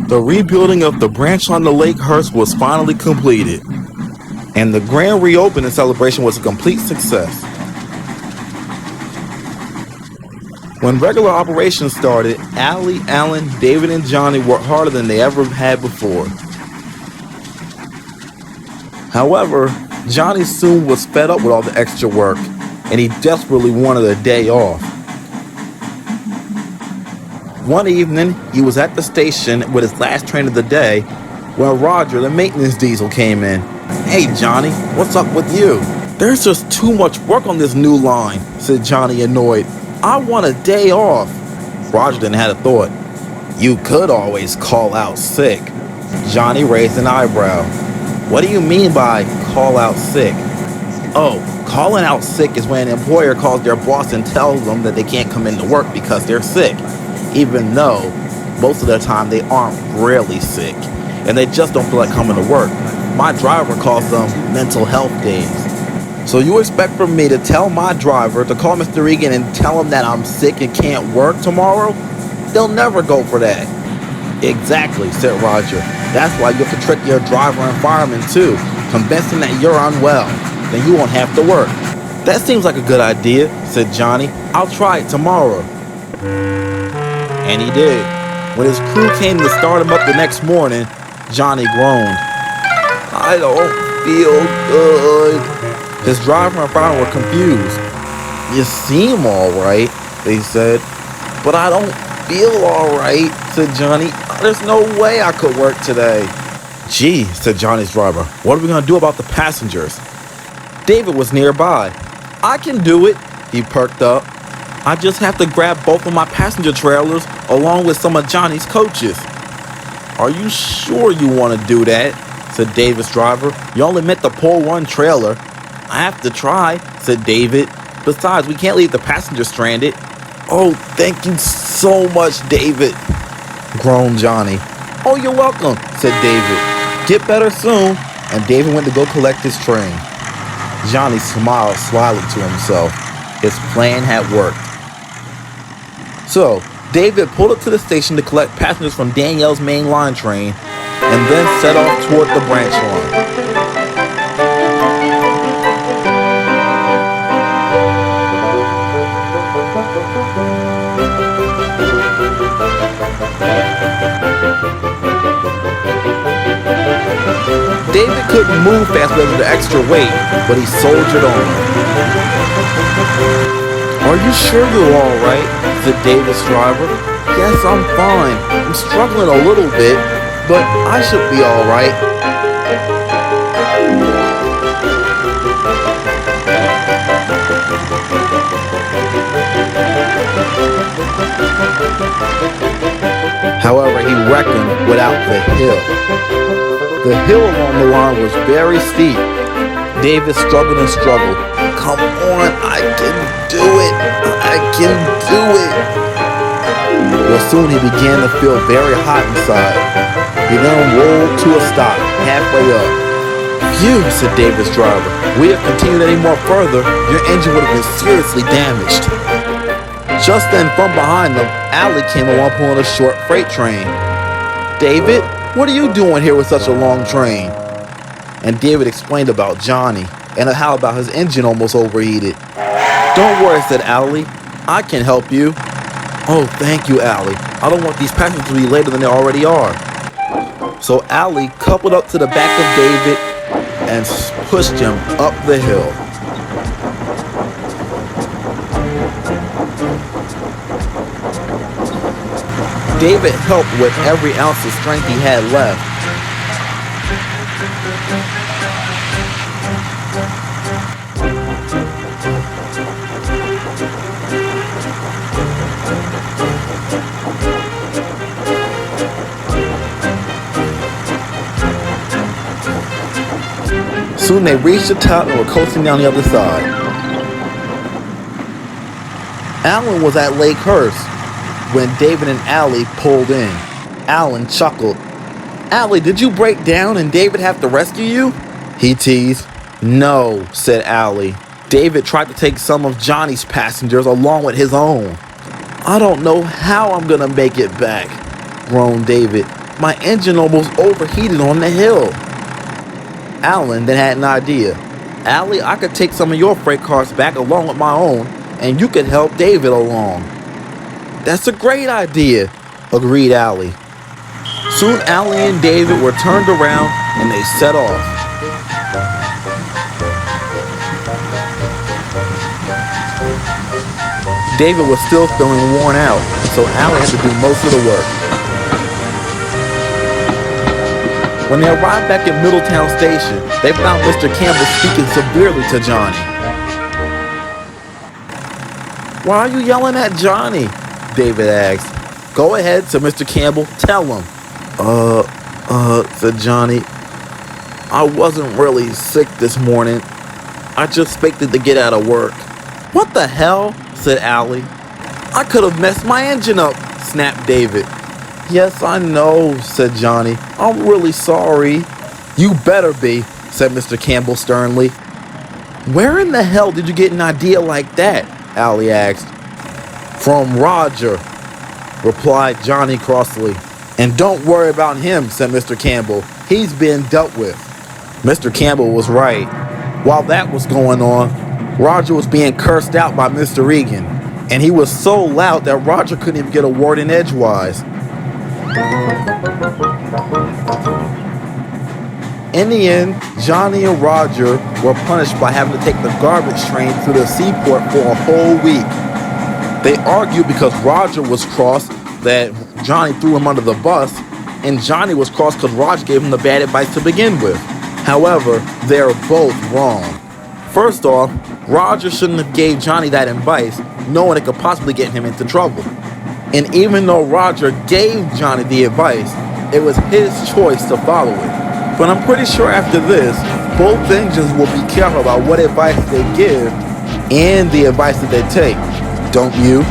The rebuilding of the branch on the Lake Hearst was finally completed, and the grand reopening celebration was a complete success. When regular operations started, Allie, Alan, David, and Johnny worked harder than they ever had before. However, Johnny soon was fed up with all the extra work, and he desperately wanted a day off. One evening, he was at the station with his last train of the day when Roger, the maintenance diesel, came in. "Hey Johnny, what's up with you?" "There's just too much work on this new line," said Johnny, annoyed. "I want a day off." Roger then had a thought. "You could always call out sick." Johnny raised an eyebrow. "What do you mean by call out sick?" "Oh, calling out sick is when an employer calls their boss and tells them that they can't come into work because they're sick, even though most of the time they aren't really sick and they just don't feel like coming to work. My driver calls them mental health days." "So you expect for me to tell my driver to call Mr. Egan and tell him that I'm sick and can't work tomorrow? They'll never go for that." "Exactly," said Roger. "That's why you have to trick your driver and fireman too, convince them that you're unwell. Then you won't have to work." "That seems like a good idea," said Johnny. "I'll try it tomorrow." And he did. When his crew came to start him up the next morning, Johnny groaned. "I don't feel good." His driver and fireman were confused. "You seem alright," they said. "But I don't feel alright," said Johnny. "There's no way I could work today." "Gee," said Johnny's driver, "what are we going to do about the passengers?" David was nearby. "I can do it," he perked up. "I just have to grab both of my passenger trailers along with some of Johnny's coaches." "Are you sure you want to do that?" said David's driver. "You only meant to pull one trailer." "I have to try," said David. "Besides, we can't leave the passengers stranded." "Oh, thank you so much, David," groaned Johnny. "Oh, you're welcome," said David. "Get better soon." And David went to go collect his train. Johnny smiled slyly to himself. His plan had worked. So, David pulled up to the station to collect passengers from Danielle's main line train and then set off toward the branch line. David couldn't move fast because of the extra weight, but he soldiered on. "Are you sure you're all right?" said David's driver. "Yes, I'm fine. I'm struggling a little bit, but I should be all right." However, he reckoned without the hill. The hill along the line was very steep. David struggled and struggled. "Come on, I can do it. I can do it." But soon he began to feel very hot inside. He then rolled to a stop halfway up. "Phew," said David's driver. "We have continued any more further, your engine would have been seriously damaged." Just then, from behind them, Allie came along pulling a short freight train. "David, what are you doing here with such a long train?" And David explained about Johnny and how about his engine almost overheated. "Don't worry," said Allie. "I can help you." "Oh, thank you, Allie. I don't want these passengers to be later than they already are." So Allie coupled up to the back of David and pushed him up the hill. David helped with every ounce of strength he had left. Soon they reached the top and were coasting down the other side. Alan was at Lake Hearst when David and Allie pulled in. Alan chuckled. "Allie, did you break down and David have to rescue you?" he teased. "No," said Allie. "David tried to take some of Johnny's passengers along with his own." "I don't know how I'm gonna make it back," groaned David. My engine almost overheated on the hill. Alan then had an idea. Allie, I could take some of your freight cars back along with my own, and you could help David along. That's a great idea, agreed Allie. Soon Allie and David were turned around and they set off. David was still feeling worn out, so Allie had to do most of the work. When they arrived back at Middletown Station, they found Mr. Campbell speaking severely to Johnnie. "Why are you yelling at Johnnie?" David asked. "Go ahead," said Mr. Campbell. "Tell him." Said Johnnie. "I wasn't really sick this morning. I just expected to get out of work." "What the hell?" said Allie. "I could have messed my engine up," snapped David. "Yes, I know," said Johnnie. "I'm really sorry." "You better be," said Mr. Campbell sternly. "Where in the hell did you get an idea like that?" Allie asked. "From Roger," replied Johnnie crossly. "And don't worry about him," said Mr. Campbell. "He's being dealt with." Mr. Campbell was right. While that was going on, Roger was being cursed out by Mr. Egan, and he was so loud that Roger couldn't even get a word in edgewise. In the end, Johnnie and Roger were punished by having to take the garbage train through the seaport for a whole week. They argued because Roger was cross that Johnnie threw him under the bus, and Johnnie was cross because Roger gave him the bad advice to begin with. However, they're both wrong. First off, Roger shouldn't have gave Johnnie that advice, knowing it could possibly get him into trouble. And even though Roger gave Johnnie the advice, it was his choice to follow it. But I'm pretty sure after this, both engines will be careful about what advice they give and the advice that they take. Don't you?